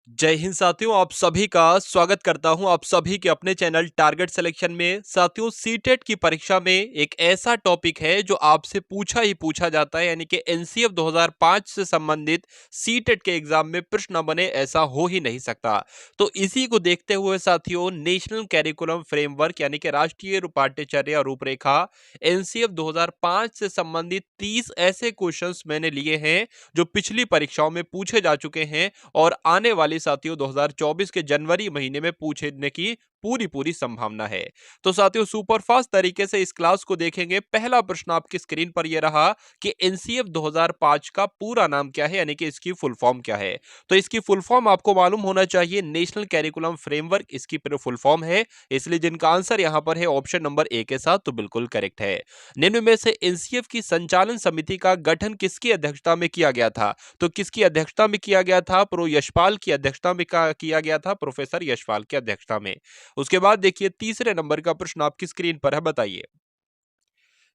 जय हिंद साथियों, आप सभी का स्वागत करता हूं आप सभी के अपने चैनल टारगेट सिलेक्शन में। साथियों, सीटेट की परीक्षा में एक ऐसा टॉपिक है जो आपसे पूछा ही पूछा जाता है, यानी कि एनसीएफ 2005 से संबंधित सीटेट के एग्जाम में प्रश्न न बने ऐसा हो ही नहीं सकता। तो इसी को देखते हुए साथियों, नेशनल कैरिकुलम फ्रेमवर्क यानी कि राष्ट्रीय पाठ्यचर्या रूपरेखा एनसीएफ 2005 से संबंधित 30 ऐसे क्वेश्चंस मैंने लिए हैं जो पिछली परीक्षाओं में पूछे जा चुके हैं और आने वाली साथियों 2024 के जनवरी महीने में पूछने की पूरी पूरी संभावना है। तो साथियों, सुपरफास्ट तरीके से इस क्लास को देखेंगे। पहला प्रश्न आपकी स्क्रीन पर यह रहा कि एनसीएफ 2005 का पूरा नाम क्या है, यानी कि इसकी फुल फॉर्म क्या है। तो इसकी फुल फॉर्म आपको मालूम होना चाहिए, नेशनल कैरिकुलम फ्रेमवर्क इसकी फुल फॉर्म है। इसलिए जिनका आंसर यहां पर है ऑप्शन नंबर ए के साथ, तो बिल्कुल करेक्ट है। निम्न में से एनसीएफ की संचालन समिति का गठन किसकी अध्यक्षता में किया गया था? तो किसकी अध्यक्षता में किया गया था? प्रो यशपाल की अध्यक्षता में किया गया था, प्रोफेसर यशपाल की अध्यक्षता में। उसके बाद देखिए, तीसरे नंबर का प्रश्न आपकी स्क्रीन पर है, बताइए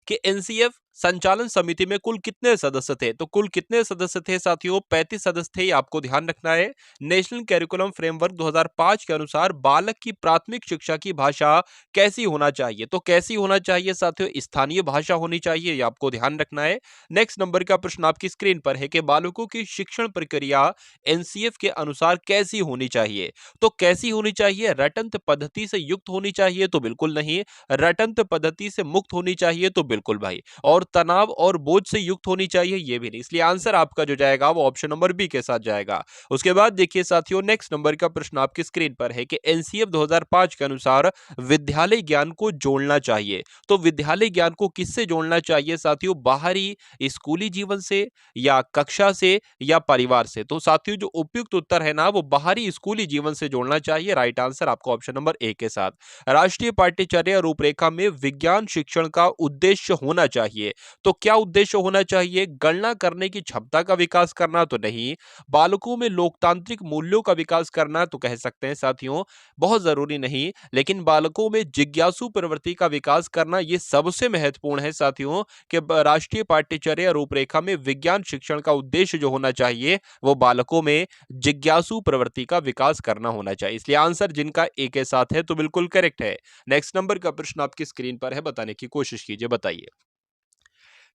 कि एनसीएफ संचालन समिति में कुल कितने सदस्य थे? तो कुल कितने सदस्य थे साथियों? 35 सदस्य थे, ये आपको ध्यान रखना है। नेशनल कैरिकुलम फ्रेमवर्क 2005 के अनुसार बालक की प्राथमिक शिक्षा की भाषा कैसी होना चाहिए? तो कैसी होना चाहिए साथियों? स्थानीय भाषा होनी चाहिए, ये आपको ध्यान रखना है। नेक्स्ट नंबर का प्रश्न आपकी स्क्रीन पर है कि बालकों की शिक्षण प्रक्रिया एनसीएफ के अनुसार कैसी होनी चाहिए? तो कैसी होनी चाहिए? रटंत पद्धति से युक्त होनी चाहिए? तो बिल्कुल नहीं। रटंत पद्धति से मुक्त होनी चाहिए? तो बिल्कुल भाई। और तनाव और बोझ से युक्त होनी चाहिए? ये भी नहीं। इसलिए आंसर आपका जो जाएगा वो ऑप्शन नंबर बी के साथ जाएगा। उसके बाद देखिए साथियों, नेक्स्ट नंबर का प्रश्न आपकी स्क्रीन पर है कि एनसीएफ 2005 के अनुसार विद्यालय ज्ञान को जोड़ना चाहिए। तो विद्यालय ज्ञान को किससे जोड़ना चाहिए साथियों? बाहरी स्कूली जीवन से, या कक्षा से, या परिवार से? तो साथियों, जो उपयुक्त उत्तर है ना, वो बाहरी स्कूली जीवन से जोड़ना चाहिए। राइट आंसर आपको ऑप्शन नंबर ए के साथ। राष्ट्रीय पाठ्यचर्या रूपरेखा में विज्ञान शिक्षण का उद्देश्य होना चाहिए। तो क्या उद्देश्य होना चाहिए? गणना करने की क्षमता का विकास करना? तो नहीं। बालकों में लोकतांत्रिक मूल्यों का विकास करना? तो कह सकते हैं साथियों, बहुत जरूरी नहीं। लेकिन बालकों में जिज्ञासु प्रवृत्ति का विकास करना, ये सबसे महत्वपूर्ण है साथियों, कि राष्ट्रीय पाठ्यचर्या रूपरेखा में विज्ञान शिक्षण का उद्देश्य जो होना चाहिए वो बालकों में जिज्ञासु प्रवृत्ति का विकास करना होना चाहिए। इसलिए आंसर जिनका ए के साथ है, तो बिल्कुल करेक्ट है। नेक्स्ट नंबर का प्रश्न आपकी स्क्रीन पर है, बताने की कोशिश कीजिए। बताइए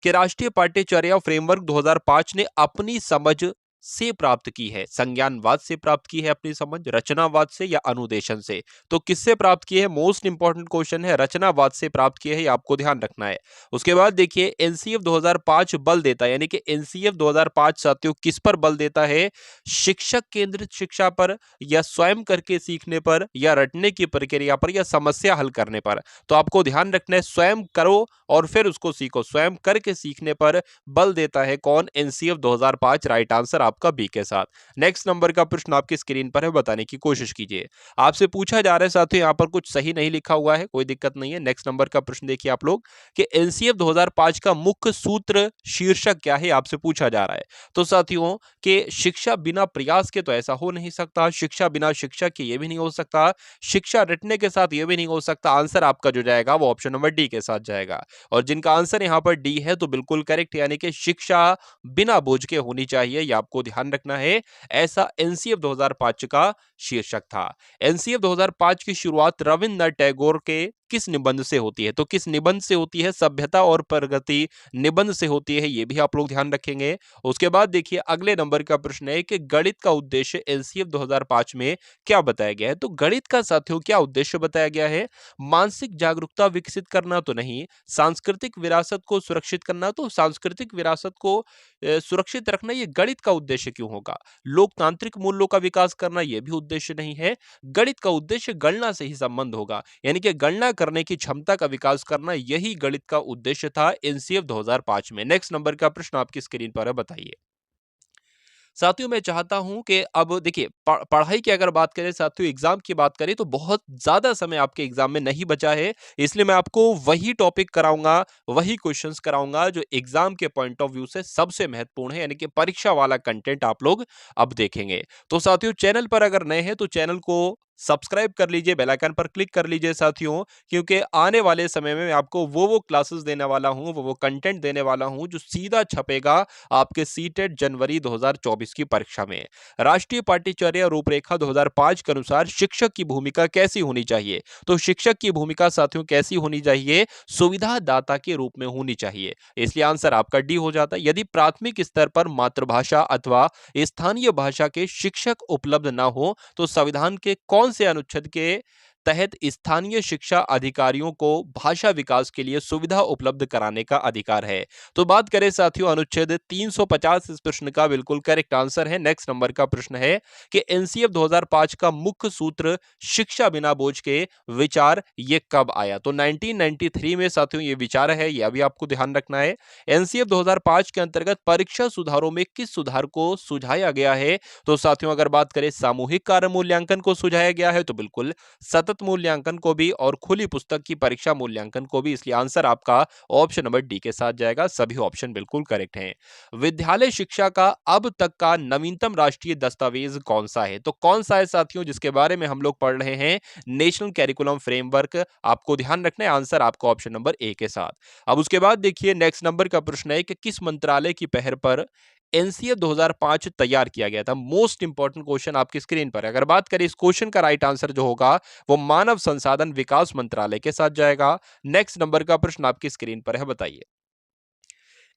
कि राष्ट्रीय पाठ्यचर्या फ्रेमवर्क 2005 ने अपनी समझ से प्राप्त की है, संज्ञानवाद से प्राप्त की है अपनी समझ, रचनावाद से, या अनुदेशन से? तो किससे प्राप्त की है? मोस्ट इंपॉर्टेंट क्वेश्चन है। रचनावाद से प्राप्त की है, ये आपको ध्यान रखना है। उसके बाद देखिए, एनसीएफ 2005 बल देता है, यानी कि एनसीएफ 2005 साथियों किस पर बल देता है? शिक्षक केंद्रित शिक्षा पर, या स्वयं करके सीखने पर, या रटने की प्रक्रिया पर, या समस्या हल करने पर? तो आपको ध्यान रखना है, स्वयं करो और फिर उसको सीखो। स्वयं करके सीखने पर बल देता है कौन? एनसीएफ 2005। राइट आंसर आपका बी के साथ। नेक्स्ट नंबर का प्रश्न आपकी स्क्रीन पर है, बताने की कोशिश कीजिए। आपसे पूछा जा रहा है साथियों, यहां पर कुछ सही नहीं लिखा हुआ है, कोई दिक्कत नहीं है। नेक्स्ट नंबर का प्रश्न देखिए आप लोग कि एनसीएफ 2005 का मुख्य सूत्र शीर्षक क्या है, आपसे पूछा जा रहा है। तो साथियों, कि शिक्षा बिना प्रयास के तो ऐसा हो नहीं सकता, शिक्षा बिना शिक्षक के ये भी नहीं हो सकता, शिक्षा रटने के साथ ये भी नहीं हो सकता। आंसर आपका जो जाएगा वो ऑप्शन नंबर डी के साथ जाएगा। और जिनका आंसर यहां पर डी है, तो बिल्कुल करेक्ट, यानी कि शिक्षा बिना बोझ के होनी चाहिए, यह आपको ध्यान रखना है। ऐसा एनसीएफ 2005 का शीर्षक था। एनसीएफ 2005 की शुरुआत रविन्द्रनाथ टैगोर के किस निबंध से होती है? तो किस निबंध से होती है? सभ्यता और प्रगति निबंध से होती है, ये भी आप लोग ध्यान रखेंगे। उसके बाद देखिए, अगले नंबर का प्रश्न है कि गणित का उद्देश्य एनसीएफ 2005 में क्या बताया गया है? तो गणित का साथियों क्या उद्देश्य बताया गया है? मानसिक जागरूकता विकसित करना? तो नहीं। सांस्कृतिक विरासत को सुरक्षित करना? तो सांस्कृतिक विरासत को सुरक्षित रखना ये गणित का उद्देश्य क्यों होगा? लोकतांत्रिक मूल्यों का विकास करना ये भी उद्देश्य नहीं है। गणित का उद्देश्य गणना से ही संबंध होगा, यानी कि गणना करने की क्षमता का विकास करना, यही गणित का उद्देश्य था एनसीएफ 2005 में। नेक्स्ट नंबर का प्रश्न आपकी स्क्रीन पर है, बताइए। साथियों, मैं चाहता हूं कि अब देखिए, पढ़ाई की अगर बात करें साथियों, एग्जाम की बात करें, तो बहुत ज्यादा समय आपके एग्जाम में नहीं बचा है। इसलिए मैं आपको वही टॉपिक कराऊंगा, वही क्वेश्चंस कराऊंगा जो एग्जाम के पॉइंट ऑफ व्यू से सबसे महत्वपूर्ण है, यानी कि परीक्षा वाला कंटेंट आप लोग अब देखेंगे। तो साथियों, चैनल पर अगर नए हैं तो चैनल को सब्सक्राइब कर लीजिए, बेल आइकन पर क्लिक कर लीजिए साथियों, क्योंकि आने वाले समय में मैं आपको वो क्लासेस देने वाला हूं, वो कंटेंट देने वाला हूं जो सीधा छपेगा आपके सीटेट जनवरी 2024 की परीक्षा में। राष्ट्रीय पाठ्यचर्या रूपरेखा 2005 के अनुसार शिक्षक की भूमिका कैसी होनी चाहिए? तो शिक्षक की भूमिका साथियों कैसी होनी चाहिए? सुविधादाता के रूप में होनी चाहिए। इसलिए आंसर आपका डी हो जाता है। यदि प्राथमिक स्तर पर मातृभाषा अथवा स्थानीय भाषा के शिक्षक उपलब्ध ना हो तो संविधान के कौन से अनुच्छेद के तहत स्थानीय शिक्षा अधिकारियों को भाषा विकास के लिए सुविधा उपलब्ध कराने का अधिकार है? तो बात करें साथियों अनुच्छेद 350, इस प्रश्न का बिल्कुल करेक्ट आंसर है। नेक्स्ट नंबर का प्रश्न है कि एनसीएफ 2005 का मुख्य सूत्र शिक्षा बिना बोझ के विचार ये कब आया? तो 1993 में साथियों ये विचार है, ये अभी आपको ध्यान रखना है। एनसीएफ 2005 के अंतर्गत परीक्षा सुधारों में किस सुधार को सुझाया गया है? तो साथियों अगर बात करें सामूहिक कार्य मूल्यांकन को सुझाया गया है, तो बिल्कुल सतत मूल्यांकन को भी और खुली पुस्तक की परीक्षा मूल्यांकन को भी। इसलिए आंसर आपका ऑप्शन नंबर डी के साथ जाएगा। सभी ऑप्शन बिल्कुल करेक्ट हैं। विद्यालय शिक्षा का अब तक का नवीनतम राष्ट्रीय दस्तावेज कौन सा है? तो कौन सा है साथियों जिसके बारे में हम लोग पढ़ रहे हैं? National curriculum framework. आपको ध्यान रखना है, आंसर आपका ऑप्शन नंबर ए के साथ। अब उसके बाद देखिए नेक्स्ट नंबर का प्रश्न है कि किस मंत्रालय की पहल पर एनसीएफ 2005 तैयार किया गया था? मोस्ट इंपॉर्टेंट क्वेश्चन आपकी स्क्रीन पर है। अगर बात करें इस क्वेश्चन का राइट आंसर जो होगा वो मानव संसाधन विकास मंत्रालय के साथ जाएगा। नेक्स्ट नंबर का प्रश्न आपकी स्क्रीन पर है, बताइए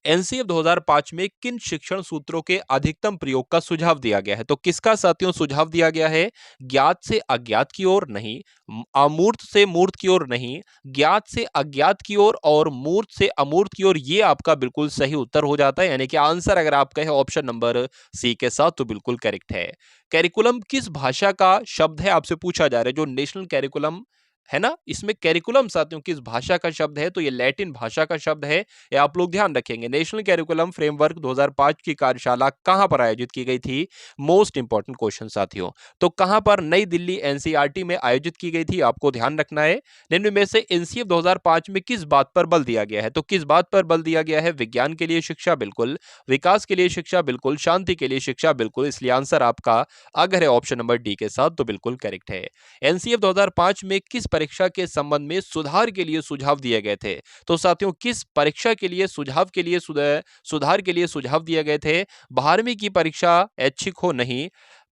एनसीएफ 2005 में किन शिक्षण सूत्रों के अधिकतम प्रयोग का सुझाव दिया गया है? तो किसका साथियों सुझाव दिया गया है? ज्ञात से अज्ञात की ओर नहीं, अमूर्त से मूर्त की ओर नहीं, ज्ञात से अज्ञात की ओर और मूर्त से अमूर्त की ओर। ये आपका बिल्कुल सही उत्तर हो जाता है, यानी कि आंसर अगर आप कहे ऑप्शन नंबर सी के साथ तो बिल्कुल करेक्ट है। कैरिकुलम किस भाषा का शब्द है आपसे पूछा जा रहा है? जो नेशनल कैरिकुलम है ना, इसमें कैरिकुलम साथियों किस भाषा का शब्द है? तो ये लैटिन भाषा का शब्द है। ये आप लोग ध्यान रखेंगे। नेशनल कैरिकुलम फ्रेमवर्क 2005 की कार्यशाला कहां पर आयोजित की गई थी? मोस्ट इंपॉर्टेंट क्वेश्चन साथियों। तो कहां पर? नई दिल्ली एनसीईआरटी में आयोजित की गई थी, आपको ध्यान रखना है। निम्न में से एनसीएफ 2005 में किस बात पर बल दिया गया है? तो किस बात पर बल दिया गया है? विज्ञान के लिए शिक्षा बिल्कुल, विकास के लिए शिक्षा बिल्कुल, शांति के लिए शिक्षा बिल्कुल। इसलिए आंसर आपका अगर है ऑप्शन नंबर डी के साथ तो बिल्कुल करेक्ट है। एनसीएफ 2005 में किस परीक्षा के संबंध में सुधार के लिए सुझाव दिए गए थे? तो साथियों किस परीक्षा के लिए सुझाव के लिए सुधार के लिए सुझाव दिए गए थे? 12वीं की परीक्षा ऐच्छिक हो नहीं,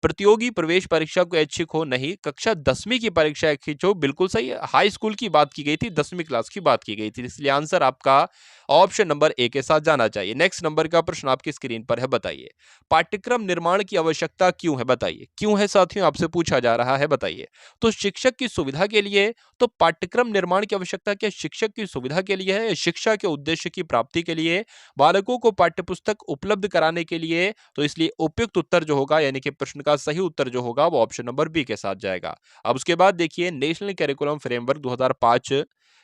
प्रतियोगी प्रवेश परीक्षा को ऐच्छिक हो नहीं, कक्षा 10वीं की परीक्षा ऐच्छिक हो, बिल्कुल सही है। हाई स्कूल की बात की गई थी, 10वीं क्लास की बात की गई थी। इसलिए आंसर आपका ऑप्शन नंबर ए के साथ जाना चाहिए। नेक्स्ट नंबर का प्रश्न आपकी स्क्रीन पर है, बताइए पाठ्यक्रम निर्माण की आवश्यकता क्यों है? बताइए क्यों है साथियों, आपसे पूछा जा रहा है, बताइए। तो शिक्षक की सुविधा के लिए। तो पाठ्यक्रम निर्माण की आवश्यकता क्या शिक्षक की सुविधा के लिए है या शिक्षा के उद्देश्य की प्राप्ति के लिए, बालकों को पाठ्यपुस्तक उपलब्ध कराने के लिए? तो इसलिए उपयुक्त उत्तर जो होगा यानी कि प्रश्न का सही उत्तर जो होगा वो ऑप्शन नंबर बी के साथ जाएगा। अब उसके बाद देखिए नेशनल कैरिकुलम फ्रेमवर्क 2005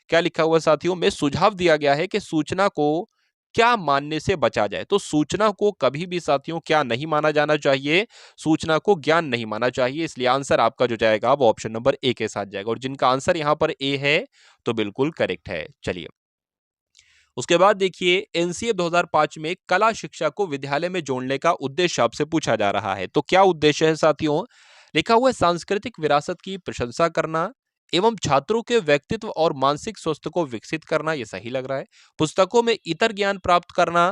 क्या लिखा हुआ साथियों में? सुझाव दिया गया है कि सूचना को क्या मानने से बचा जाए? तो सूचना को कभी भी साथियों क्या नहीं माना जाना चाहिए? सूचना को ज्ञान नहीं माना चाहिए। इसलिए आंसर आपका जो जाएगा वो ऑप्शन नंबर ए के साथ जाएगा और जिनका आंसर यहां पर ए है तो बिल्कुल करेक्ट है। चलिए उसके बाद देखिए एनसीएफ 2005 में कला शिक्षा को विद्यालय में जोड़ने का उद्देश्य आपसे पूछा जा रहा है। तो क्या उद्देश्य है साथियों? लिखा हुआ है सांस्कृतिक विरासत की प्रशंसा करना एवं छात्रों के व्यक्तित्व और मानसिक स्वास्थ्य को विकसित करना। ये सही लग रहा है। पुस्तकों में इतर ज्ञान प्राप्त करना,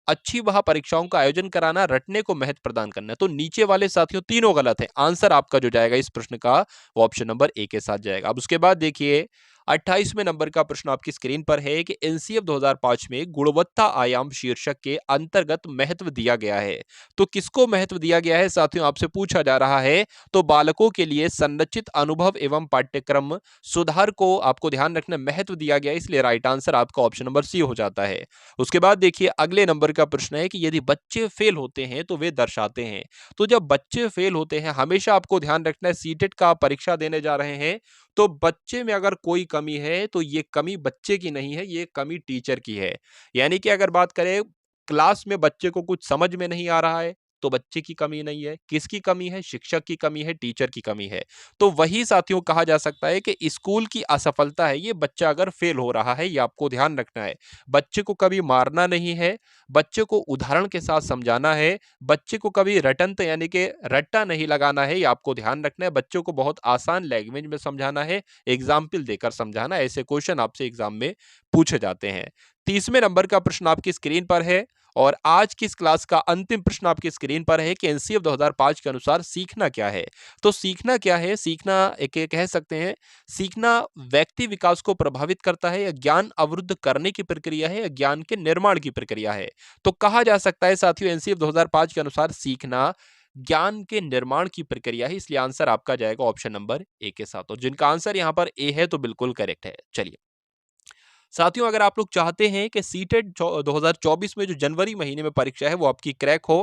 अच्छी वह परीक्षाओं का आयोजन कराना, रटने को महत्व प्रदान करना। तो नीचे वाले साथियों तीनों गलत है। आंसर आपका जो जाएगा इस प्रश्न का वो ऑप्शन नंबर ए के साथ जाएगा। अब उसके बाद देखिए 28वें नंबर का प्रश्न आपकी स्क्रीन पर है कि एनसीएफ 2005 में गुणवत्ता आयाम शीर्षक के अंतर्गत महत्व दिया गया है। तो किसको महत्व दिया गया है साथियों, आपसे पूछा जा रहा है। तो बालकों के लिए संरचित अनुभव एवं पाठ्यक्रम सुधार को आपको ध्यान रखना महत्व दिया गया है। इसलिए राइट आंसर आपका ऑप्शन नंबर सी हो जाता है। उसके बाद देखिए अगले नंबर का प्रश्न है कि यदि बच्चे फेल होते हैं तो वे दर्शाते हैं। तो जब बच्चे फेल होते हैं हमेशा आपको ध्यान रखना है सीटेट का आप परीक्षा देने जा रहे हैं तो बच्चे में अगर कोई कमी है तो ये कमी बच्चे की नहीं है, ये कमी टीचर की है। यानी कि अगर बात करें क्लास में बच्चे को कुछ समझ में नहीं आ रहा है तो बच्चे की कमी नहीं है। किसकी कमी है? शिक्षक की कमी है, टीचर की कमी है। तो वही साथियों कहा जा सकता है कि स्कूल की असफलता है ये बच्चा अगर फेल हो रहा है, ये आपको ध्यान रखना है। बच्चे को कभी मारना नहीं है, बच्चे को उदाहरण के साथ समझाना है, बच्चे को कभी रटंत यानी कि रट्टा नहीं लगाना है, ये आपको ध्यान रखना है। बच्चों को बहुत आसान लैंग्वेज में समझाना है, एग्जाम्पल देकर समझाना। ऐसे क्वेश्चन आपसे एग्जाम में पूछे जाते हैं। 30वें नंबर का प्रश्न आपकी स्क्रीन पर है और आज की इस क्लास का अंतिम प्रश्न आपकी स्क्रीन पर है कि एनसीएफ 2005 के अनुसार सीखना क्या है। तो सीखना क्या है? सीखना एक एक कह सकते हैं, सीखना व्यक्ति विकास को प्रभावित करता है या ज्ञान अवरुद्ध करने की प्रक्रिया है या ज्ञान के निर्माण की प्रक्रिया है। तो कहा जा सकता है साथियों एनसीएफ 2005 के अनुसार सीखना ज्ञान के निर्माण की प्रक्रिया है, इसलिए आंसर आपका जाएगा ऑप्शन नंबर ए के साथ। और जिनका आंसर यहां पर ए है तो बिल्कुल करेक्ट है। चलिए साथियों, अगर आप लोग चाहते हैं कि सीटेट 2024 में जो जनवरी महीने में परीक्षा है वो आपकी क्रैक हो,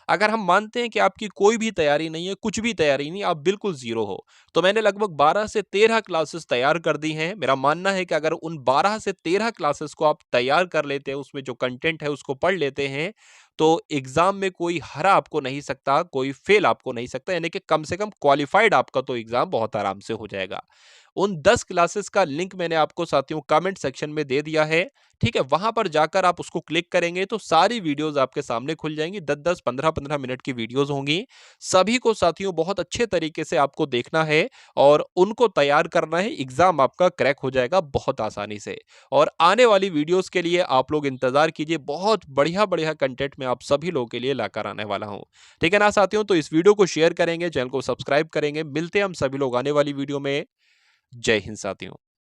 अगर हम मानते हैं कि आपकी कोई भी तैयारी नहीं है, कुछ भी तैयारी नहीं, आप बिल्कुल जीरो हो, तो मैंने लगभग 12 से 13 क्लासेस तैयार कर दी हैं। मेरा मानना है कि अगर उन 12 से 13 क्लासेस को आप तैयार कर लेते हैं, उसमें जो कंटेंट है उसको पढ़ लेते हैं, तो एग्जाम में कोई हरा आपको नहीं सकता, कोई फेल आपको नहीं सकता, यानी कि कम से कम क्वालिफाइड आपका तो एग्जाम बहुत आराम से हो जाएगा। उन 10 क्लासेस का लिंक मैंने आपको साथियों कमेंट सेक्शन में दे दिया है। ठीक है, वहां पर जाकर आप उसको क्लिक करेंगे तो सारी वीडियोस आपके सामने खुल जाएंगी। 10-10, 15-15 मिनट की वीडियोस होंगी। सभी को साथियों बहुत अच्छे तरीके से आपको देखना है और उनको तैयार करना है। एग्जाम आपका क्रैक हो जाएगा बहुत आसानी से। और आने वाली वीडियोस के लिए आप लोग इंतजार कीजिए, बहुत बढ़िया बढ़िया कंटेंट में आप सभी लोगों के लिए लाकर आने वाला हूं। ठीक है ना साथियों, तो इस वीडियो को शेयर करेंगे, चैनल को सब्सक्राइब करेंगे। मिलते हैं हम सभी लोग आने वाली वीडियो में। जय हिंद साथियों।